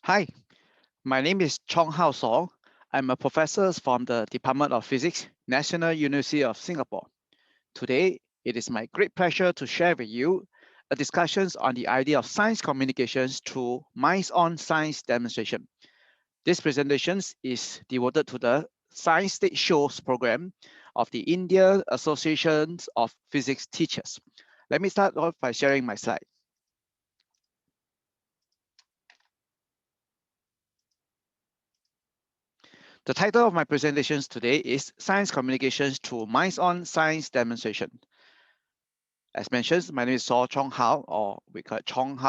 Hi, my name is Haur. I'm a professor from the Department of Physics, National University of Singapore. Today, it is my great pleasure to share with you a discussions on the idea of science communications through minds-on science demonstration. This presentation is devoted to the Science Stage Shows program of the India Association of Physics Teachers. Let me start off by sharing my slide. The title of my presentations today is Science Communications Through Minds-on Science Demonstration. As mentioned, my name is Chorng, or we call it Chorng.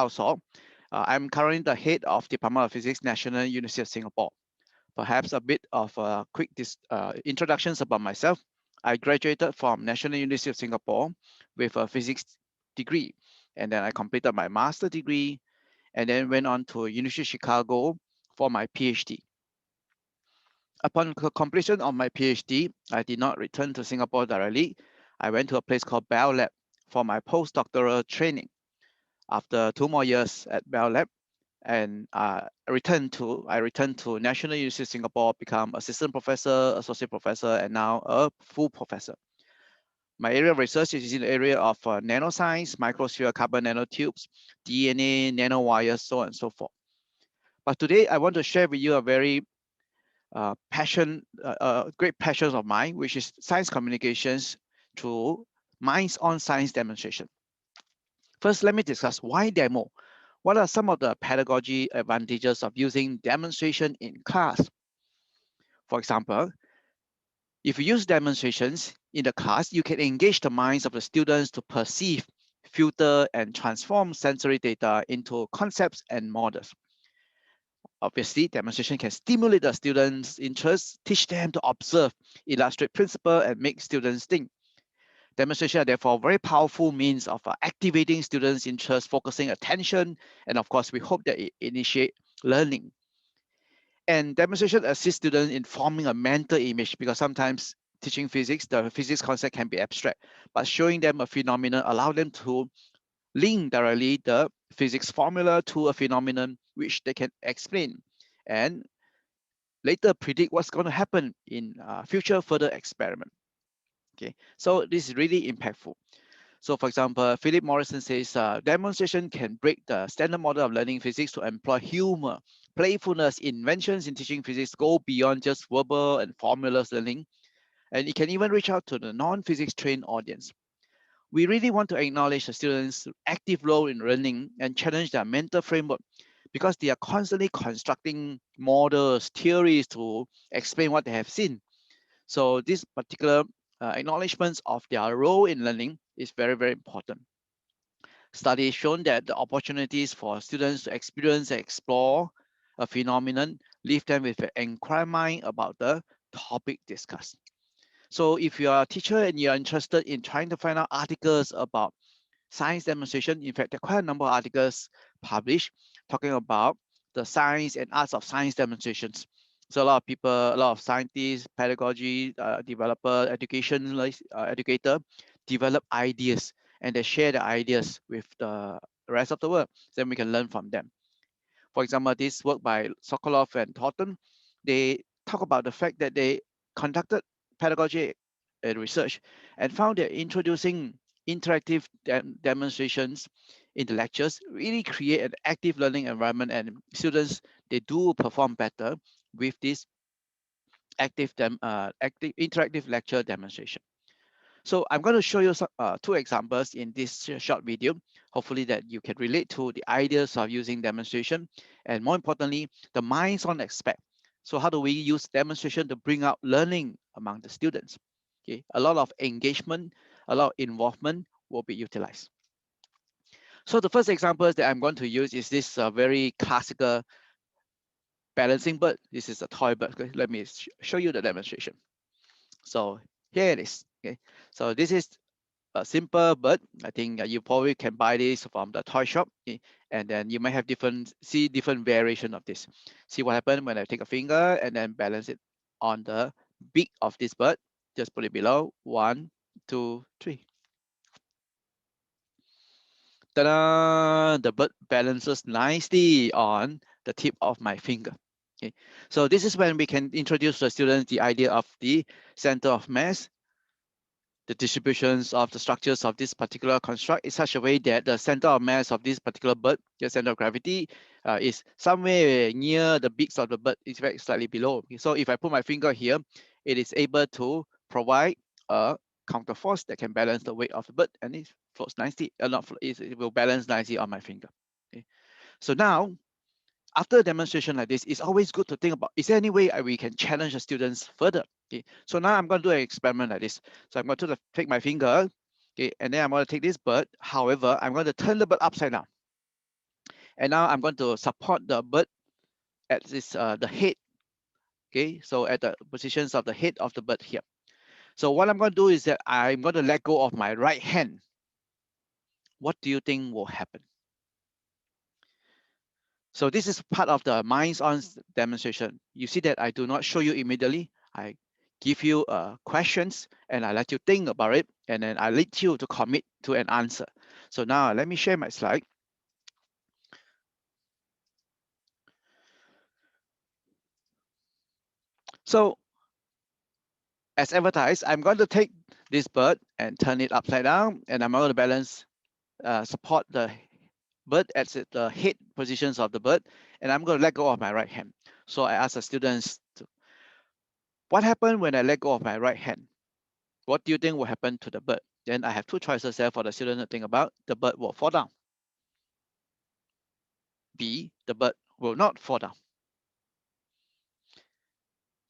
I'm currently the head of Department of Physics, National University of Singapore. Perhaps a bit of a quick introductions about myself. I graduated from National University of Singapore with a physics degree, and then I completed my master degree, and then went on to University of Chicago for my PhD. Upon completion of my PhD, I did not return to Singapore directly. I went to a place called Bell Lab for my postdoctoral training. After 2 more years at Bell Lab, and I returned to National University of Singapore, become assistant professor, associate professor, and now a full professor. My area of research is in the area of nanoscience, microsphere, carbon nanotubes, DNA, nanowires, so on and so forth. But today I want to share with you a very great passion of mine, which is science communications through minds-on science demonstration. First, let me discuss why demo. What are some of the pedagogy advantages of using demonstration in class? For example, if you use demonstrations in the class, you can engage the minds of the students to perceive, filter, and transform sensory data into concepts and models. Obviously, demonstration can stimulate the students' interest, teach them to observe, illustrate principle, and make students think. Demonstration are therefore very powerful means of activating students' interest, focusing attention, and of course, we hope that it initiate learning. And demonstration assists students in forming a mental image because sometimes teaching physics, the physics concept can be abstract, but showing them a phenomenon allow them to link directly the physics formula to a phenomenon which they can explain and later predict what's going to happen in future further experiment. Okay, so this is really impactful. So for example, Philip Morrison says, demonstration can break the standard model of learning physics to employ humor, playfulness, inventions in teaching physics go beyond just verbal and formulas learning, and it can even reach out to the non-physics trained audience. We really want to acknowledge the students' active role in learning and challenge their mental framework because they are constantly constructing models, theories to explain what they have seen. So this particular acknowledgements of their role in learning is very, very important. Studies shown that the opportunities for students to experience and explore a phenomenon leave them with an inquiry mind about the topic discussed. So if you are a teacher and you're interested in trying to find out articles about science demonstration, in fact, there are quite a number of articles published talking about the science and arts of science demonstrations. So a lot of people, a lot of scientists, pedagogy developer, educator develop ideas and they share the ideas with the rest of the world. Then we can learn from them. For example, this work by Sokolov and Thornton, they talk about the fact that they conducted pedagogy research and found that introducing interactive demonstrations in the lectures really create an active learning environment, and students, they do perform better with this active interactive lecture demonstration. So I'm going to show you some, two examples in this short video. Hopefully that you can relate to the ideas of using demonstration and more importantly, the minds-on aspect. So how do we use demonstration to bring out learning among the students? Okay, a lot of engagement, a lot of involvement will be utilized. So the first example that I'm going to use is this very classical balancing bird. This is a toy bird. Okay, let me show you the demonstration. So here it is. Okay, so this is a simple bird. I think you probably can buy this from the toy shop, okay? And then you might have different variation of this. See what happened when I take a finger and then balance it on the beak of this bird. Just put it below. 1, 2, 3. Ta-da! The bird balances nicely on the tip of my finger. Okay, so this is when we can introduce to the students the idea of the center of mass, the distributions of the structures of this particular construct in such a way that the center of mass of this particular bird, the center of gravity, is somewhere near the beaks of the bird, it's very slightly below. So if I put my finger here, it is able to provide a counter force that can balance the weight of the bird, and it floats nicely, it will balance nicely on my finger. Okay. So now, after a demonstration like this, it's always good to think about, is there any way we can challenge the students further? Okay, so now I'm going to do an experiment like this. So I'm going to take my finger, okay, and then I'm going to take this bird. However, I'm going to turn the bird upside down. And now I'm going to support the bird at this the head. Okay, so at the positions of the head of the bird here. So what I'm going to do is that I'm going to let go of my right hand. What do you think will happen? So this is part of the minds-on demonstration. You see that I do not show you immediately. I give you questions and I let you think about it, and then I lead you to commit to an answer. So now let me share my slide. So as advertised, I'm going to take this bird and turn it upside down, and I'm going to balance, support the bird at the head positions of the bird, and I'm going to let go of my right hand. So I ask the students, what happened when I let go of my right hand? What do you think will happen to the bird? Then I have two choices there for the student to think about. The bird will fall down. B, the bird will not fall down.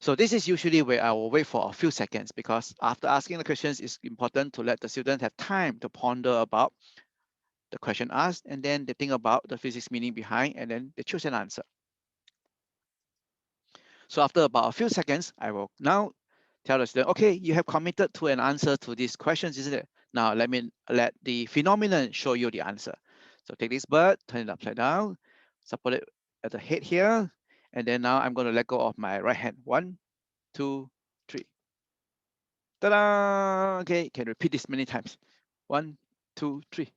So this is usually where I will wait for a few seconds, because after asking the questions, it's important to let the student have time to ponder about the question asked, and then they think about the physics meaning behind, and then they choose an answer. So after about a few seconds, I will now tell the student, okay, you have committed to an answer to these questions, isn't it? Now let the phenomenon show you the answer. So take this bird, turn it upside down, support it at the head here, and then now I'm going to let go of my right hand. 1, 2, 3. Ta-da! Okay, can repeat this many times. 1, 2, 3.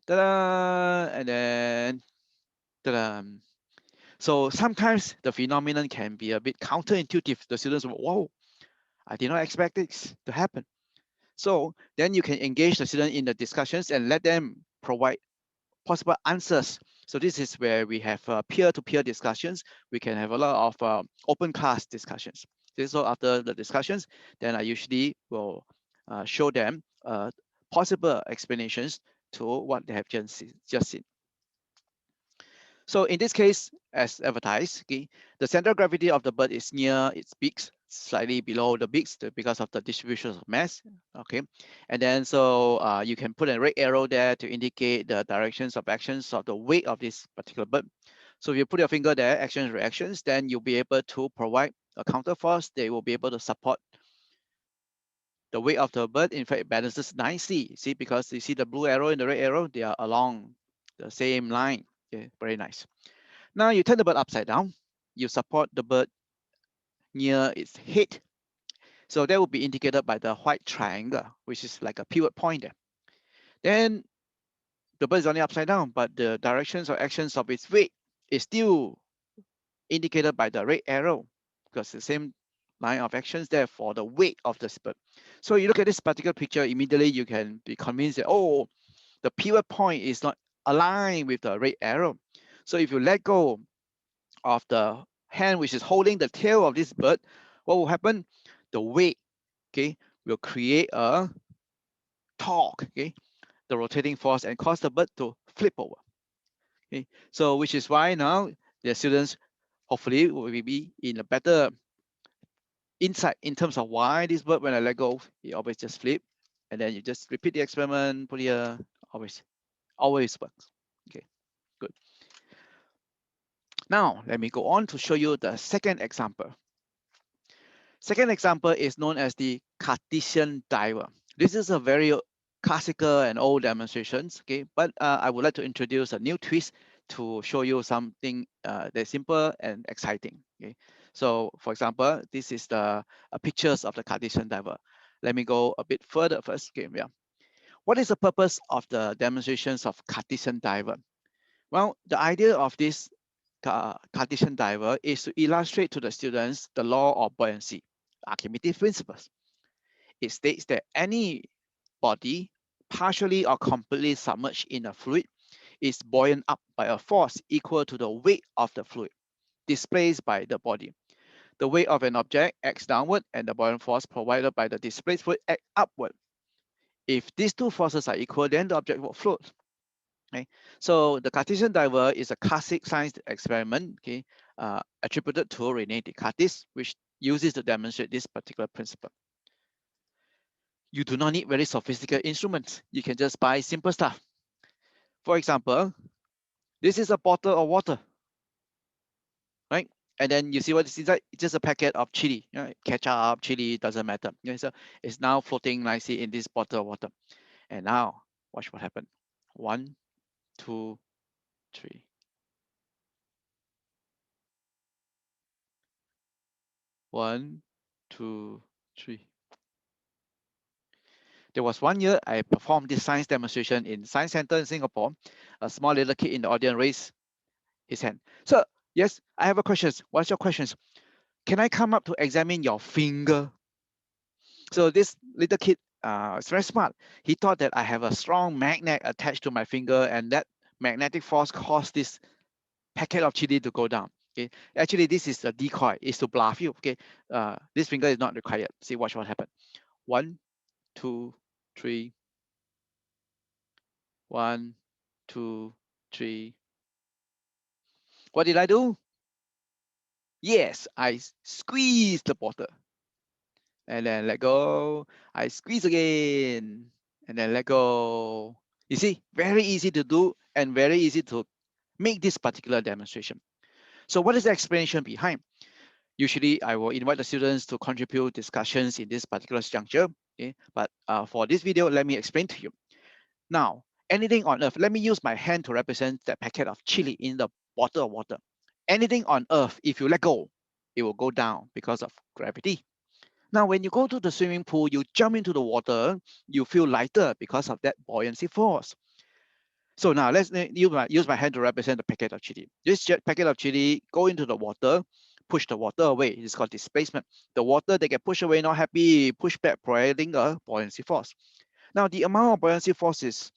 Ta-da! And then ta-da! So sometimes the phenomenon can be a bit counterintuitive. The students will, whoa, I did not expect this to happen. So then you can engage the student in the discussions and let them provide possible answers. So this is where we have peer-to-peer discussions. We can have a lot of open class discussions. So after the discussions, then I usually will show them possible explanations to what they have just seen. So in this case, as advertised, okay, the center of gravity of the bird is near its beaks, slightly below the beaks because of the distribution of mass. Okay, and then so you can put a red arrow there to indicate the directions of actions of the weight of this particular bird. So if you put your finger there, actions, reactions, then you'll be able to provide a counter force. They will be able to support the weight of the bird. In fact, it balances nicely. See, because you see the blue arrow and the red arrow, they are along the same line. Okay, very nice. Now you turn the bird upside down. You support the bird near its head. So that will be indicated by the white triangle, which is like a pivot point there. Then the bird is only upside down, but the directions or actions of its weight is still indicated by the red arrow, because the same line of actions there for the weight of the bird. So you look at this particular picture, immediately you can be convinced that, oh, the pivot point is not aligned with the red arrow. So if you let go of the hand which is holding the tail of this bird, what will happen? The weight, okay, will create a torque, okay, the rotating force, and cause the bird to flip over. Okay, so which is why now the students hopefully will be in a better insight in terms of why this bird, when I let go, it always just flip, and then you just repeat the experiment, put here, always works. Okay, good. Now let me go on to show you the second example. Second example is known as the Cartesian diver. This is a very classical and old demonstrations, okay? But I would like to introduce a new twist to show you something that's simple and exciting, okay? So for example, this is the pictures of the Cartesian diver. Let me go a bit further first, okay? Yeah. What is the purpose of the demonstrations of Cartesian diver? Well, the idea of this Cartesian diver is to illustrate to the students the law of buoyancy, Archimedes principles. It states that any body partially or completely submerged in a fluid is buoyant up by a force equal to the weight of the fluid displaced by the body. The weight of an object acts downward and the buoyant force provided by the displaced fluid acts upward. If these two forces are equal, then the object will float. Okay, so the Cartesian diver is a classic science experiment, okay, attributed to René Descartes, which uses to demonstrate this particular principle. You do not need very sophisticated instruments. You can just buy simple stuff. For example, this is a bottle of water, right? And then you see what is inside? It's just a packet of chili, right? Ketchup, chili, doesn't matter. Okay, so it's now floating nicely in this bottle of water. And now, watch what happened. 1, 2, 3. One, two, three. There was one year I performed this science demonstration in Science Center in Singapore. A small little kid in the audience raised his hand. So, yes, I have a question. What's your questions? Can I come up to examine your finger? So this little kid is very smart. He thought that I have a strong magnet attached to my finger, and that magnetic force caused this packet of chili to go down. Okay, actually this is a decoy. It's to bluff you. Okay, this finger is not required. See, watch what happened. 1, 2, 3. 1, 2, 3. What did I do? Yes, I squeeze the bottle and then let go. I squeeze again and then let go. You see, very easy to do and very easy to make this particular demonstration. So what is the explanation behind? Usually I will invite the students to contribute discussions in this particular juncture. Okay? But for this video, let me explain to you. Now, anything on earth, let me use my hand to represent that packet of chili in the bottle of water. Anything on earth, if you let go, it will go down because of gravity. Now, when you go to the swimming pool, you jump into the water, you feel lighter because of that buoyancy force. So now let's use my hand to represent the packet of chili. This packet of chili go into the water, push the water away. It's called displacement. The water they get pushed away, not happy, push back, providing a buoyancy force. Now, the amount of buoyancy force is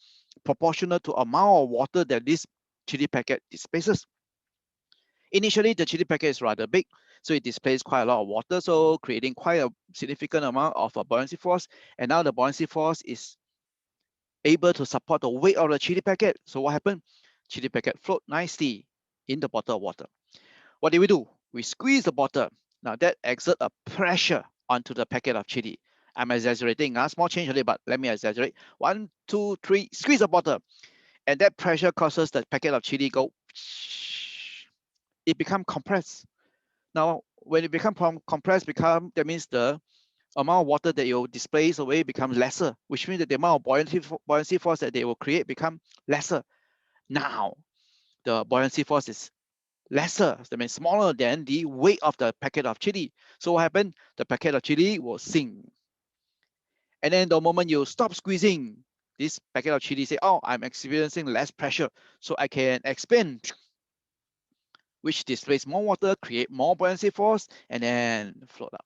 proportional to amount of water that this chili packet displaces. Initially, the chili packet is rather big, so it displays quite a lot of water, so creating quite a significant amount of buoyancy force. And now the buoyancy force is able to support the weight of the chili packet. So what happened? Chili packet float nicely in the bottle of water. What did we do? We squeeze the bottle. Now that exert a pressure onto the packet of chili. I'm exaggerating, small change only, but let me exaggerate. 1, 2, 3, squeeze the bottle. And that pressure causes the packet of chili go, it become compressed. Now, when it become compressed, that means the amount of water that you displace away becomes lesser, which means that the amount of buoyancy force that they will create become lesser. Now, the buoyancy force is lesser, that means smaller than the weight of the packet of chili. So what happened? The packet of chili will sink. And then the moment you stop squeezing, this packet of chili say, oh, I'm experiencing less pressure, so I can expand, which displays more water, create more buoyancy force, and then float up.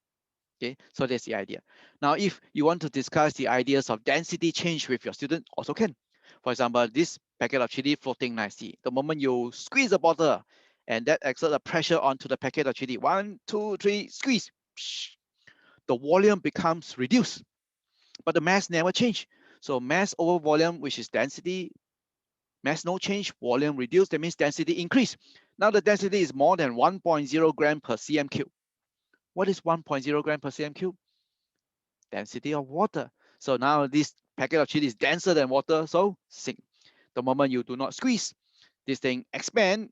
Okay, so that's the idea. Now, if you want to discuss the ideas of density change with your student, also can. For example, this packet of chili floating nicely. The moment you squeeze the bottle, and that exerts a pressure onto the packet of chili, 1, 2, 3, squeeze. The volume becomes reduced, but the mass never change. So mass over volume, which is density, mass no change, volume reduced, that means density increase. Now the density is more than 1.0 gram per cm cube. What is 1.0 gram per cm cube? Density of water. So now this packet of chili is denser than water, so sink. The moment you do not squeeze, this thing expand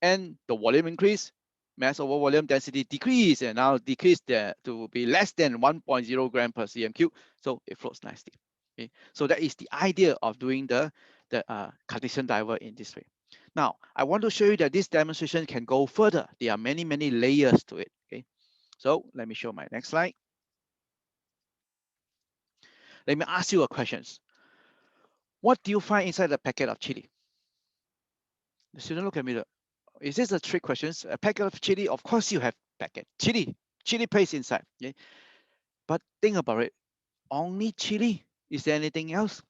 and the volume increase, mass over volume density decrease, and now decrease to be less than 1.0 gram per cm cube, so it floats nicely. Okay, so that is the idea of doing the Cartesian diver in this way. Now, I want to show you that this demonstration can go further. There are many, many layers to it. Okay, so let me show my next slide. Let me ask you a question. What do you find inside the packet of chili? The student look at me, is this a trick question? A packet of chili? Of course you have packet. Chili paste inside. Okay? But think about it. Only chili? Is there anything else?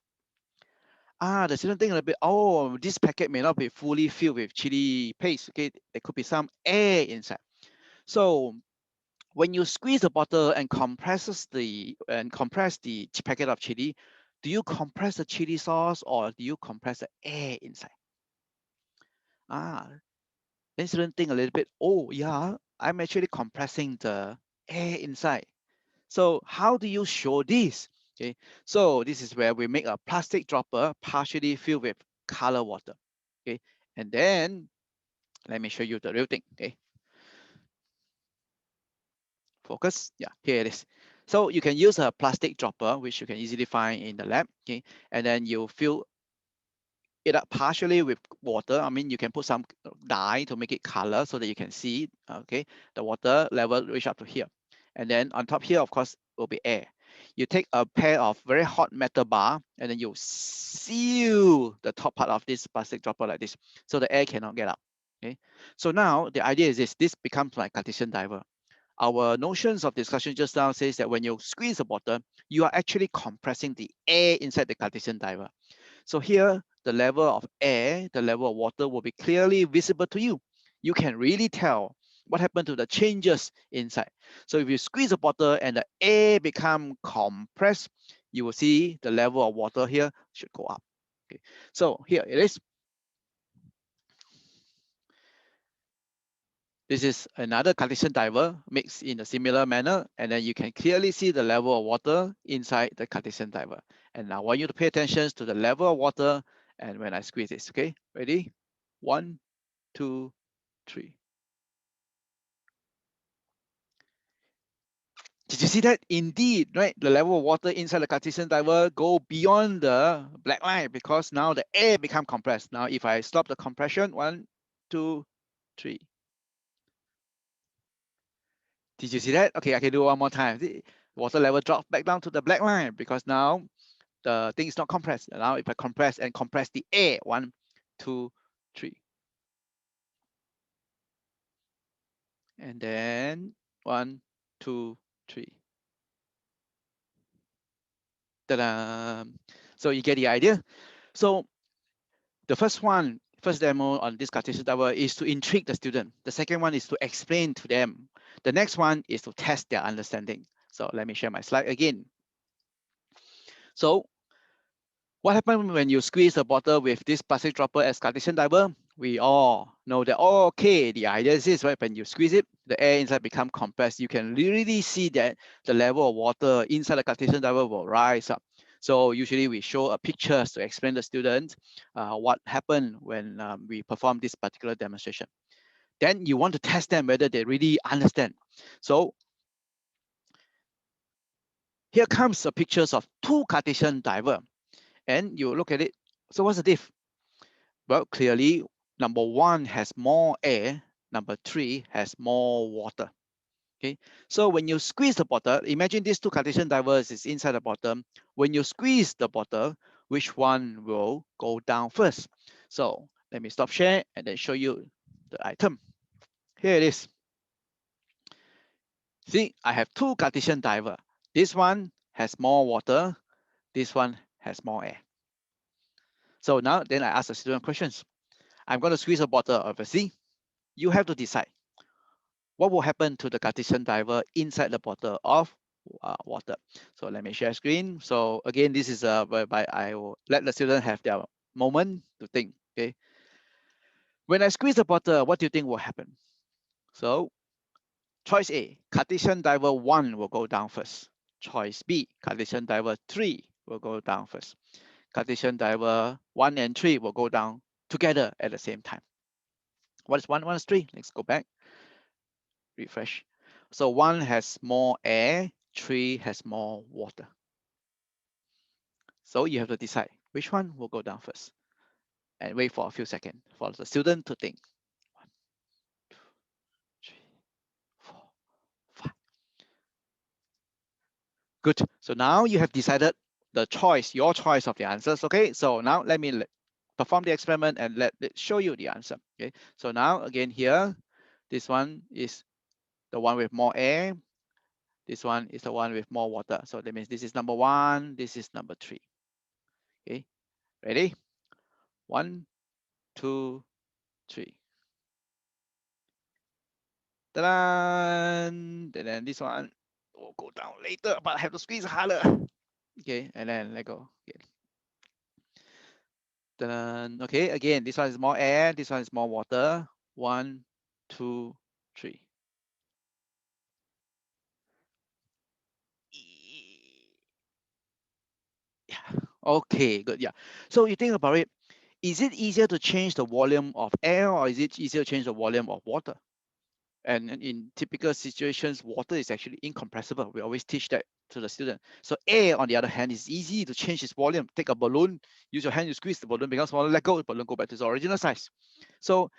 The student think a bit, oh, this packet may not be fully filled with chili paste. Okay, there could be some air inside. So when you squeeze the bottle and compress the packet of chili, do you compress the chili sauce or do you compress the air inside? Then student think a little bit, oh yeah, I'm actually compressing the air inside. So how do you show this? Okay, so this is where we make a plastic dropper partially filled with color water. Okay, and then let me show you the real thing. Okay, focus. Yeah, here it is. So you can use a plastic dropper, which you can easily find in the lab. Okay, and then you fill it up partially with water. I mean, you can put some dye to make it color so that you can see, okay, the water level reach up to here. And then on top here, of course, will be air. You take a pair of very hot metal bar and then you seal the top part of this plastic dropper like this so the air cannot get out. Okay. So now the idea is this becomes like Cartesian diver. Our notions of discussion just now says that when you squeeze the bottle, you are actually compressing the air inside the Cartesian diver. So here, the level of air, the level of water will be clearly visible to you. You can really tell what happened to the changes inside. So if you squeeze a bottle and the air become compressed, you will see the level of water here should go up. Okay. So here it is. This is another Cartesian diver mixed in a similar manner, and then you can clearly see the level of water inside the Cartesian diver. And I want you to pay attention to the level of water and when I squeeze this, okay? Ready? 1, 2, 3. Did you see that? Indeed, right? The level of water inside the Cartesian diver go beyond the black line because now the air become compressed. Now, if I stop the compression, 1, 2, 3. Did you see that? Okay, I can do one more time. The water level drops back down to the black line because now the thing is not compressed. Now, if I compress the air, 1, 2, 3. And then 1, 2, 3. Ta-da! So you get the idea. So the first demo on this Cartesian diver is to intrigue the student. The second one is to explain to them. The next one is to test their understanding. So let me share my slide again. So what happens when you squeeze a bottle with this plastic dropper as Cartesian diver? We all know that, oh, okay, the idea is this, right? When you squeeze it, the air inside become compressed. You can really see that the level of water inside the Cartesian diver will rise up. So usually we show a pictures to explain to the student what happened when we perform this particular demonstration. Then you want to test them whether they really understand. So here comes the pictures of two Cartesian diver, and you look at it. So what's the diff? Well, clearly, number one has more air, number three has more water. Okay, so when you squeeze the bottle, imagine these two Cartesian divers is inside the bottom. When you squeeze the bottle, which one will go down first? So let me stop share and then show you the item. Here it is. See, I have two Cartesian diver. This one has more water. This one has more air. So now then I ask the student questions. I'm going to squeeze a bottle, obviously. You have to decide what will happen to the Cartesian diver inside the bottle of water. So let me share screen. So again, this is whereby I will let the student have their moment to think. Okay. When I squeeze the bottle, what do you think will happen? So choice A, Cartesian diver 1 will go down first. Choice B, Cartesian diver 3 will go down first. Cartesian diver 1 and 3 will go down together at the same time. What is 1, 1 is 3? Let's go back. Refresh. So 1 has more air, 3 has more water. So you have to decide which one will go down first. And wait for a few seconds for the student to think. 1, 2, 3, 4, 5. Good. So now you have decided the choice, your choice of the answers. Okay. So now let me perform the experiment and let it show you the answer. Okay, so now again here, this one is the one with more air. This one is the one with more water. So that means this is number 1, this is number 3. Okay, ready? 1, 2, 3. Ta-da! And then this one will go down later, but I have to squeeze harder. Okay, and then let go. Okay. Ta-da! Okay, again, this one is more air, this one is more water. 1, 2, 3. Yeah. Okay, good. Yeah. So you think about it, is it easier to change the volume of air or is it easier to change the volume of water? And in typical situations, water is actually incompressible. We always teach that to the student. So air, on the other hand, is easy to change its volume. Take a balloon, use your hand, you squeeze the balloon, becomes smaller, let go, the balloon go back to its original size. So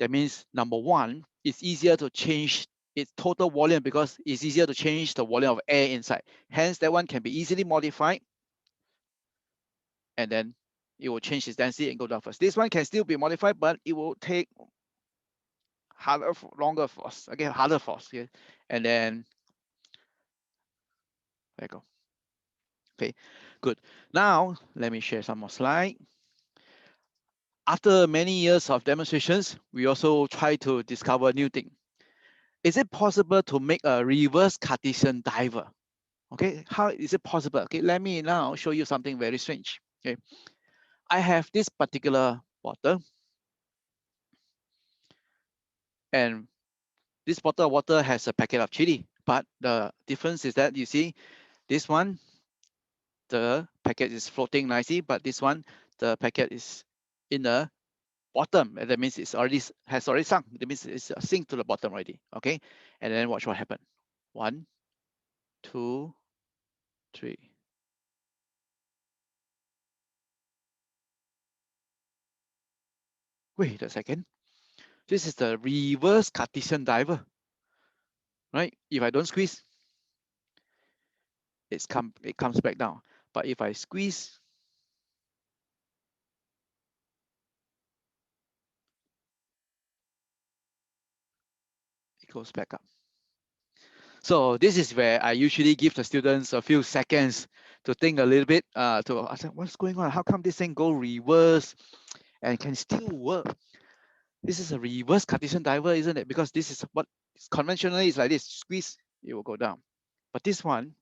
that means number 1, it's easier to change its total volume because it's easier to change the volume of air inside. Hence, that one can be easily modified, and then it will change its density and go down first. This one can still be modified, but it will take longer force, again, harder force. Yeah? And then, there you go. Okay, good. Now, let me share some more slide. After many years of demonstrations, we also try to discover new thing. Is it possible to make a reverse Cartesian diver? Okay, how is it possible? Okay, let me now show you something very strange. Okay, I have this particular bottle, and this bottle of water has a packet of chili, but the difference is that you see this one, the packet is floating nicely, but this one, the packet is in the bottom, and that means it's already has already sunk. That means it's sink to the bottom already. Okay, and then watch what happened. 1, 2, 3. Wait a second. This is the reverse Cartesian diver, right? If I don't squeeze, it comes back down. But if I squeeze, it goes back up. So this is where I usually give the students a few seconds to think a little bit, to ask, what's going on? How come this thing go reverse and can still work? This is a reverse Cartesian diver, isn't it? Because this is what conventionally is like this: squeeze, it will go down. But this one,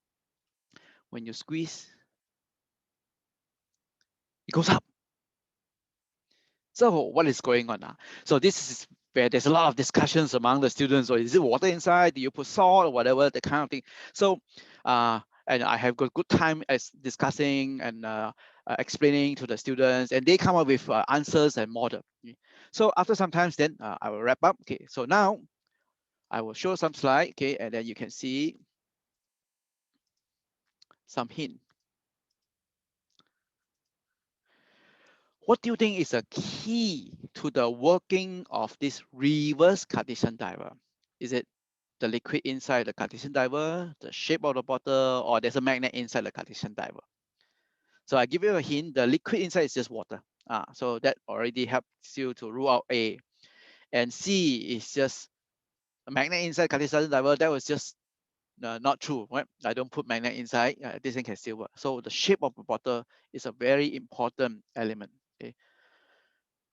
when you squeeze, it goes up. So what is going on now? So this is where there's a lot of discussions among the students. Or is it water inside? Do you put salt or whatever, the kind of thing? So, and I have got good time as discussing and explaining to the students, and they come up with answers and model. So after some time, then I will wrap up. Okay, so now I will show some slide. Okay, and then you can see some hint. What do you think is a key to the working of this reverse Cartesian diver? Is it the liquid inside the Cartesian diver, the shape of the bottle, or there's a magnet inside the Cartesian diver? So I give you a hint, the liquid inside is just water. So that already helps you to rule out A. And C is just a magnet inside Cartesian diver. That was just not true, right? I don't put magnet inside, this thing can still work. So the shape of the bottle is a very important element. Okay.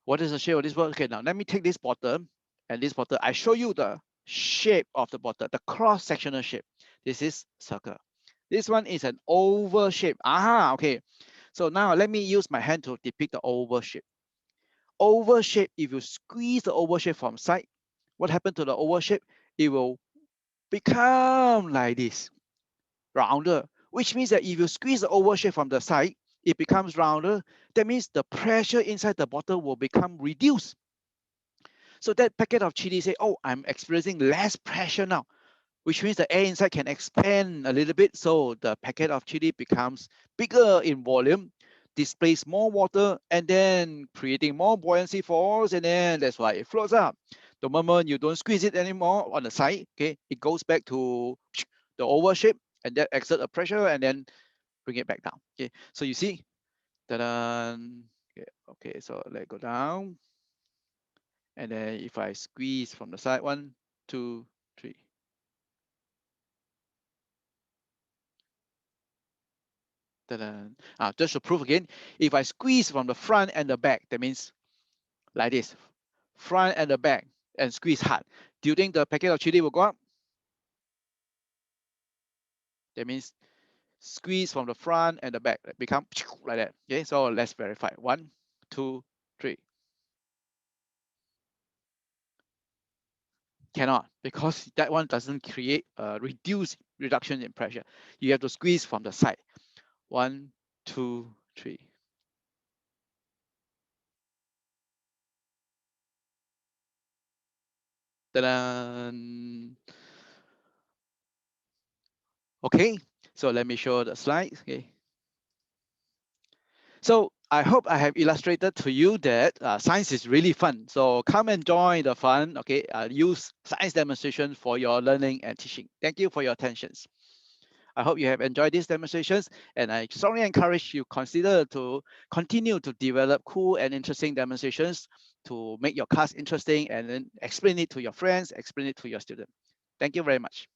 What is the shape of this bottle? Okay, now let me take this bottle and this bottle. I show you the shape of the bottle, the cross-sectional shape. This is circle. This one is an oval shape. Aha, okay. So now let me use my hand to depict the oval shape. Oval shape, if you squeeze the oval shape from side, what happened to the oval shape? It will become like this, rounder, which means that if you squeeze the oval shape from the side, it becomes rounder. That means the pressure inside the bottle will become reduced. So that packet of chili say, oh, I'm experiencing less pressure now, which means the air inside can expand a little bit. So the packet of chili becomes bigger in volume, displays more water, and then creating more buoyancy force, and then that's why it floats up. The moment you don't squeeze it anymore on the side, okay, it goes back to the oval shape, and that exert a pressure, and then bring it back down. Okay, so you see that Okay, so let go down. And then if I squeeze from the side, 1, 2, 3. Just to prove again, if I squeeze from the front and the back, that means like this, front and the back, and squeeze hard. Do you think the packet of chili will go up? That means squeeze from the front and the back, become like that. Okay, so let's verify. 1, 2, 3. Cannot, because that one doesn't create a reduction in pressure. You have to squeeze from the side. 1, 2, 3. Ta-da! Okay, so let me show the slides. Okay. So I hope I have illustrated to you that science is really fun. So come and join the fun. Okay, use science demonstration for your learning and teaching. Thank you for your attentions. I hope you have enjoyed these demonstrations, and I strongly encourage you consider to continue to develop cool and interesting demonstrations to make your class interesting, and then explain it to your friends, explain it to your students. Thank you very much.